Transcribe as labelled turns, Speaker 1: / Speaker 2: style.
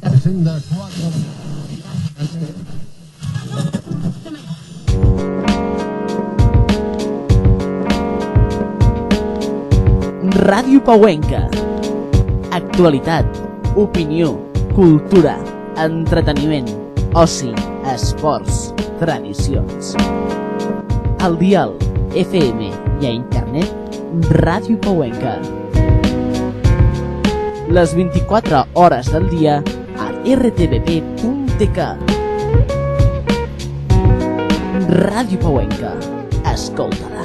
Speaker 1: Senda 4.
Speaker 2: Ràdio Pauenca. Actualitat, opinió, cultura, entreteniment, oci, esports, tradicions. Al dial, FM i a internet, Ràdio Pauenca. Les 24 hores del dia a rtbp.tk. Ràdio Pauenca. Escolta-la.